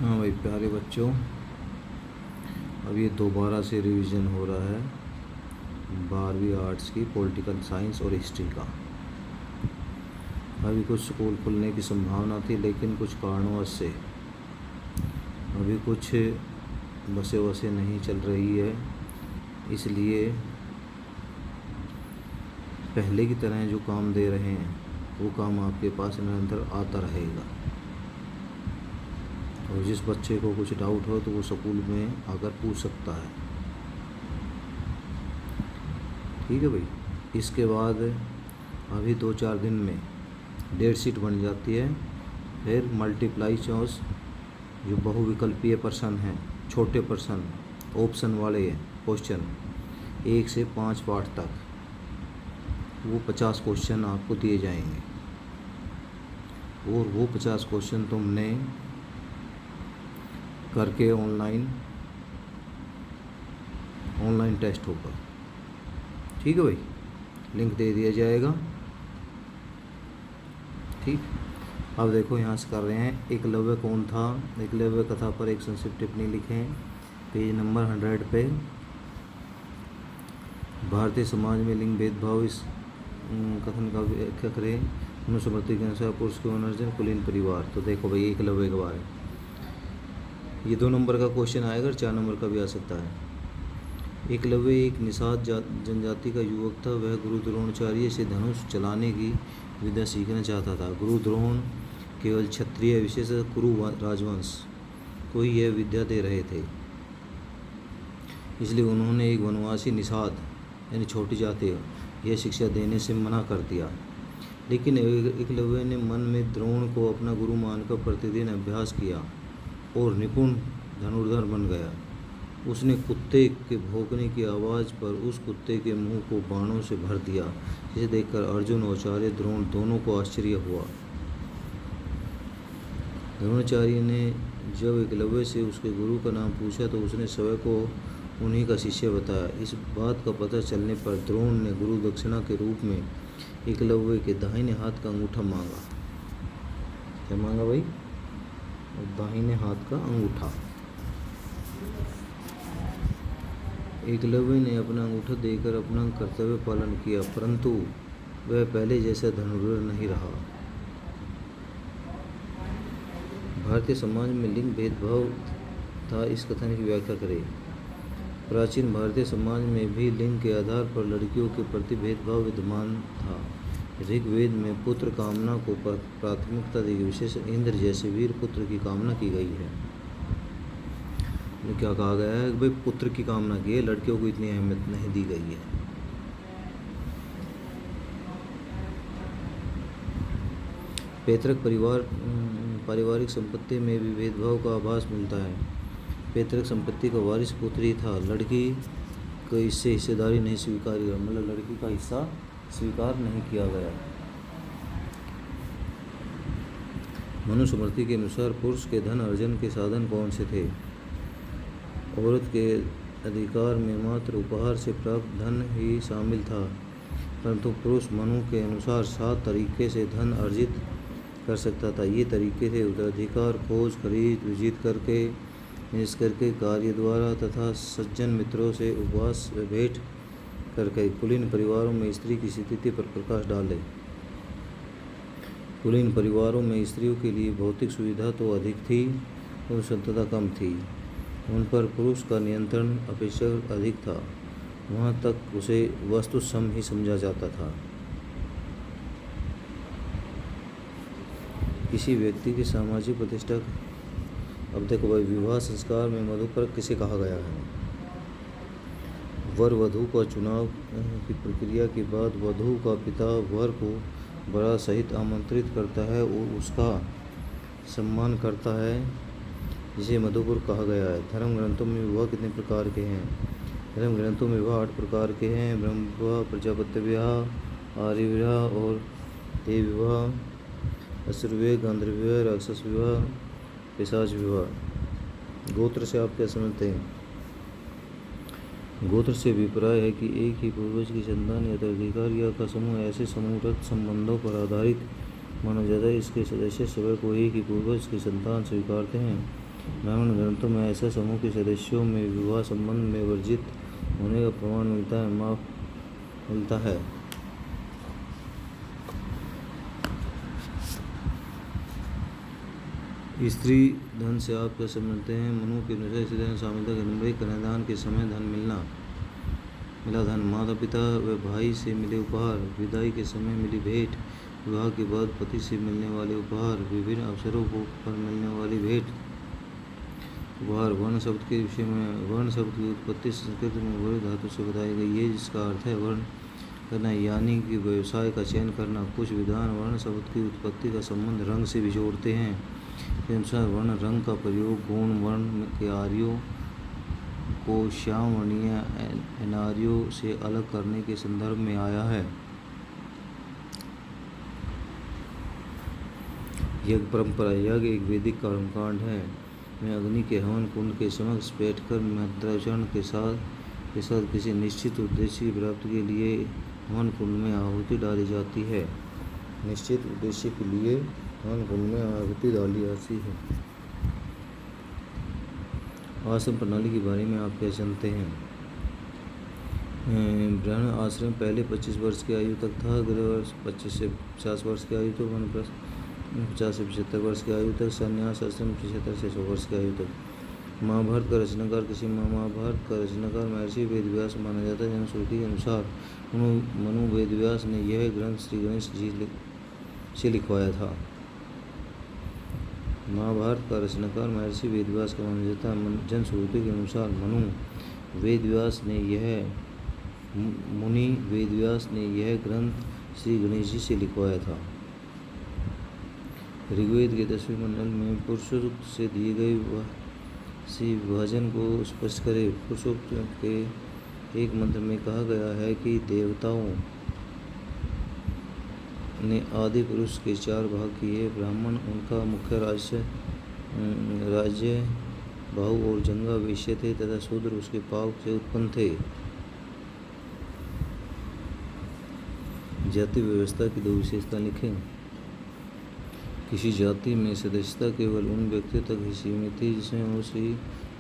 हाँ भाई प्यारे बच्चों, अब ये दोबारा से रिवीजन हो रहा है 12वीं आर्ट्स की पॉलिटिकल साइंस और हिस्ट्री का। अभी कुछ स्कूल खुलने की संभावना थी, लेकिन कुछ कारणों से अभी कुछ बसें वसें नहीं चल रही है, इसलिए पहले की तरह जो काम दे रहे हैं वो काम आपके पास निरंतर आता रहेगा। और जिस बच्चे को कुछ डाउट हो तो वो स्कूल में आकर पूछ सकता है। ठीक है भाई। इसके बाद अभी 2-4 दिन में डेट शीट बन जाती है। फिर मल्टीप्लाई चॉइस जो बहुविकल्पीय प्रश्न हैं, छोटे प्रश्न, ऑप्शन वाले क्वेश्चन 1 से 5 पार्ट तक, वो 50 क्वेश्चन आपको दिए जाएंगे और वो 50 क्वेश्चन तुमने करके ऑनलाइन टेस्ट होगा। ठीक है भाई, लिंक दे दिया जाएगा। ठीक, अब देखो यहाँ से कर रहे हैं। एकलव्य कौन था? एकलव्य कथा पर एक संक्षिप्त टिप्पणी लिखें। पेज नंबर 100 पे। भारतीय समाज में लिंग भेदभाव इस कथन का व्याख्या करें। मनुस्मृति के अनुसार पुरुष के मनोरंजन कुलीन परिवार। तो देखो भाई एकलव्य के बारे में ये 2 नंबर का क्वेश्चन आएगा और 4 नंबर का भी आ सकता है। एकलव्य एक निषाद जनजाति का युवक था। वह गुरु द्रोणाचार्य से धनुष चलाने की विद्या सीखना चाहता था। गुरु द्रोण केवल क्षत्रिय विशेष कुरु राजवंश को ही यह विद्या दे रहे थे, इसलिए उन्होंने एक वनवासी निषाद यानी छोटी जाति यह शिक्षा देने से मना कर दिया। लेकिन एकलव्य ने मन में द्रोण को अपना गुरु मानकर प्रतिदिन अभ्यास किया और निपुण धनुर्धर बन गया। उसने कुत्ते के भौंकने की आवाज़ पर उस कुत्ते के मुंह को बाणों से भर दिया, जिसे देखकर अर्जुन और आचार्य द्रोण दोनों को आश्चर्य हुआ। द्रोणाचार्य ने जब एकलव्य से उसके गुरु का नाम पूछा तो उसने स्वयं को उन्हीं का शिष्य बताया। इस बात का पता चलने पर द्रोण ने गुरु दक्षिणा के रूप में एकलव्य के दाहिने हाथ का अंगूठा मांगा। क्या मांगा भाई? दाहिने हाथ का अंगूठा। एकलव्य ने अपना अंगूठा देकर अपना कर्तव्य पालन किया, परंतु वह पहले जैसा धनुर्धर नहीं रहा। भारतीय समाज में लिंग भेदभाव था, इस कथन की व्याख्या करें। प्राचीन भारतीय समाज में भी लिंग के आधार पर लड़कियों के प्रति भेदभाव विद्यमान था। ऋग्वेद में पुत्र कामना को प्राथमिकता दी गई। विशेष इंद्र जैसे वीर पुत्र की कामना की गई है। क्या कहा गया है? भाई पुत्र की कामना की है, लड़कियों को इतनी अहमियत नहीं दी गई है। पैतृक पारिवारिक संपत्ति में भी भेदभाव का आभास मिलता है। पैतृक संपत्ति का वारिस पुत्र ही था। लड़की को इससे हिस्सेदारी नहीं स्वीकार किया, मतलब लड़की का हिस्सा स्वीकार नहीं किया गया। मनुस्मृति के अनुसार पुरुष के धन अर्जन के साधन कौन से थे? औरत के अधिकार में मात्र उपहार से प्राप्त धन ही शामिल था, परंतु पुरुष मनु के अनुसार 7 तरीके से धन अर्जित कर सकता था। ये तरीके थे: उत्तराधिकार, खोज, खरीद, विजित करके, निज करके, कार्य द्वारा तथा सज्जन मित्रों से उपवास व भेंट करके। कुलीन परिवारों में स्त्री की स्थिति पर प्रकाश डाले। कुलीन परिवारों में स्त्रियों के लिए भौतिक सुविधा तो अधिक थी और स्वतंत्रता कम थी। उन पर पुरुष का नियंत्रण अपेक्षाकृत अधिक था। वहाँ तक उसे वस्तु सम ही समझा जाता था। किसी व्यक्ति की सामाजिक प्रतिष्ठा। अब देखो भाई, विवाह संस्कार में मधुपर्क किसे कहा गया है? वर वधू का चुनाव की प्रक्रिया के बाद वधू का पिता वर को बारात सहित आमंत्रित करता है और उसका सम्मान करता है, जिसे मधुपर्क कहा गया है। धर्म ग्रंथों में विवाह कितने प्रकार के हैं? धर्म ग्रंथों में विवाह 8 प्रकार के हैं: ब्रह्म विवाह, प्रजापत्य विवाह, आर्य विवाह और देव विवाह, असुर विवाह, गांधर्व विवाह, राक्षस विवाह, पिशाच विवाह। गोत्र से आप क्या समझते हैं? गोत्र से अभिप्राय है कि एक ही पूर्वज की संतान या उत्तराधिकार या का समूह ऐसे समूहगत संबंधों पर आधारित माना जाता है। इसके सदस्य स्वयं को एक ही पूर्वज की संतान स्वीकारते हैं ब्राह्मण ग्रंथों में ऐसे समूह के सदस्यों में विवाह संबंध में वर्जित होने का प्रमाण मिलता है। स्त्री धन से आप क्या समझते हैं? मनु के अनुसार स्त्री धन शामिल था। नंबर 1, कन्यादान के समय धन मिला धन, माता पिता व भाई से मिले उपहार, विदाई के समय मिली भेंट, विवाह के बाद पति से मिलने वाले उपहार, विभिन्न अवसरों पर मिलने वाली भेंट उपहार। वर्ण शब्द के विषय में, वर्ण शब्द की उत्पत्ति संस्कृत में वर्ण धातु से बताई गई है, जिसका अर्थ है वर्ण करना, यानी कि व्यवसाय का चयन करना। कुछ विद्वान वर्ण शब्द की उत्पत्ति का संबंध रंग से भी जोड़ते हैं। के अनुसार वर्ण रंग का प्रयोग गौण वर्ण के आर्यों को श्याम वर्णीय अनार्यों से अलग करने के संदर्भ में आया है। यज्ञ परंपरा। यज्ञ एक वैदिक कर्मकांड है। में अग्नि के हवन कुंड के समक्ष बैठकर मंत्रोच्चारण के साथ किसी निश्चित उद्देश्य की प्राप्ति के लिए हवन कुंड में आहुति डाली जाती है। निश्चित उद्देश्य के लिए हवन कुंड में आहुति डाली जाती है। आश्रम प्रणाली के बारे में आप क्या जानते हैं? ब्राह्मण आश्रम पहले 25 वर्ष की आयु तक था, गृहस्थ 25 से 50 वर्ष की आयु तक, वानप्रस्थ 50 से 75 वर्ष की आयु तक, संन्यास आश्रम 75 से 100 वर्ष की आयु तक। महाभारत का रचनाकार महर्षि वेदव्यास माना जाता है। जनश्रुति के अनुसार मनु वेदव्यास ने यह ग्रंथ श्री गणेश जी से लिखवाया था। महाभारत का रचनाकार महर्षि वेदव्यास का माना जाता है। जनश्रुति के अनुसार मुनि वेदव्यास ने यह ग्रंथ श्री गणेश जी से लिखवाया था। ऋग्वेद के 10वें मंडल में पुरुषोक्त से दिए गए से विभाजन को स्पष्ट करें। पुरुषोक्त के एक मंत्र में कहा गया है कि देवताओं ने आदि पुरुष के 4 भाग किए। ब्राह्मण उनका मुख्य राज्य बाहु और जंगा वैश्य थे तथा शूद्र उसके पाव से उत्पन्न थे। जाति व्यवस्था की 2 विशेषता लिखें। किसी जाति में सदस्यता केवल उन व्यक्तियों तक ही सीमित थी जिसने उसी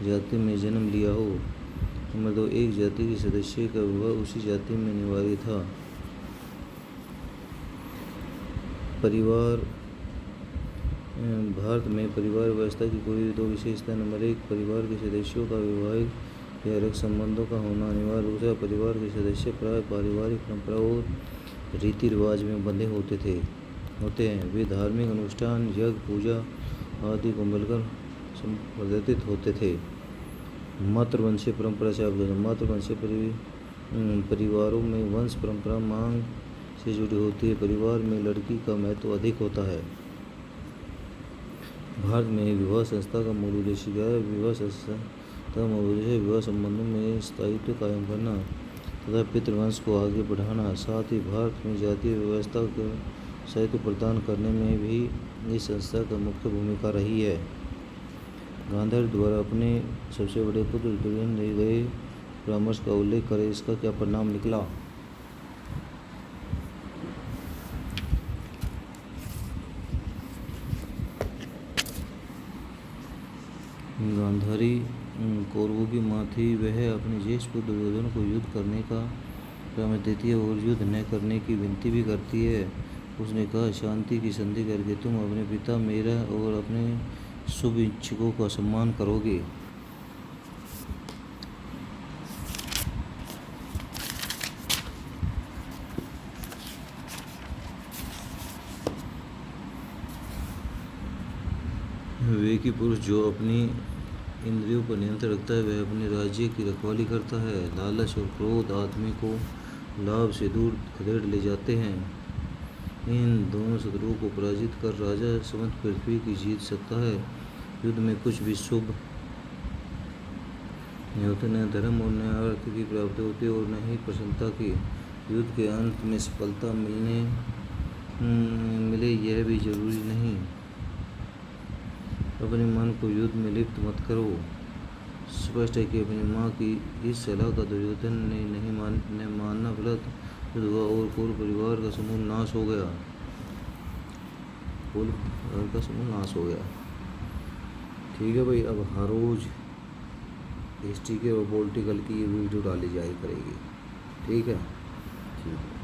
जाति में जन्म लिया हो। नंबर 2, एक जाति के सदस्य का विवाह उसी जाति में अनिवार्य था। भारत में परिवार व्यवस्था की कोई 2 विशेषता। नंबर 1, परिवार के सदस्यों का वैवाहिक या रक्त संबंधों का होना अनिवार्य। दूसरा, परिवार के सदस्य प्राय पारिवारिक परंपरा और रीति रिवाज में बंधे होते हैं। वे धार्मिक अनुष्ठान, यज्ञ, पूजा आदि को मिलकर संपादित होते थे। मातृवंशीय परंपरा से अवगत। मातृवंशीय परिवारों में वंश परंपरा मांग से जुड़ी होती है। परिवार में लड़की का महत्व अधिक होता है। भारत में विवाह संस्था का मूल उद्देश्य क्या है? विवाह संस्था का मूल उद्देश्य विवाह संबंधों में स्थायित्व कायम करना तथा पितृवंश को आगे बढ़ाना। साथ ही भारत में जातीय व्यवस्था को स्थायित्व प्रदान करने में भी इस संस्था का मुख्य भूमिका रही है। गांधारी द्वारा अपने सबसे बड़े पुत्र दुर्योधन दिए गए परामर्श का उल्लेख करें। इसका क्या परिणाम निकला? गांधारी कौरवों की माँ थी। वह अपने ज्येष्ठ पुत्र दुर्योधन को युद्ध करने का परामर्श देती है और युद्ध न करने की विनती भी करती है। उसने कहा, शांति की संधि करके तुम अपने पिता, मेरा और अपने शुभ इच्छुकों का सम्मान करोगे। विवेकी पुरुष जो अपनी इंद्रियों पर नियंत्रण रखता है वह अपने राज्य की रखवाली करता है। लालच और क्रोध आदमी को लाभ से दूर खदेड़ ले जाते हैं। इन दोनों शत्रुओं को पराजित कर राजा समस्त पृथ्वी की जीत सकता है। युद्ध में कुछ भी शुभ नहीं होता, न धर्म और न अर्थ की प्राप्ति होती और न ही प्रसन्नता की। युद्ध के अंत में सफलता मिले यह भी जरूरी नहीं। अपने मन को युद्ध में लिप्त मत करो। स्पष्ट है कि अपनी माँ की इस सलाह का दुर्योधन ने नहीं मानना, फलत युद्ध हुआ और कौरव परिवार का समूह नाश हो गया। ठीक है भाई। अब हर रोज़ हिस्ट्री के और पॉलिटिकल की ये वीडियो डाली जाया करेगी। ठीक है। ठीक है।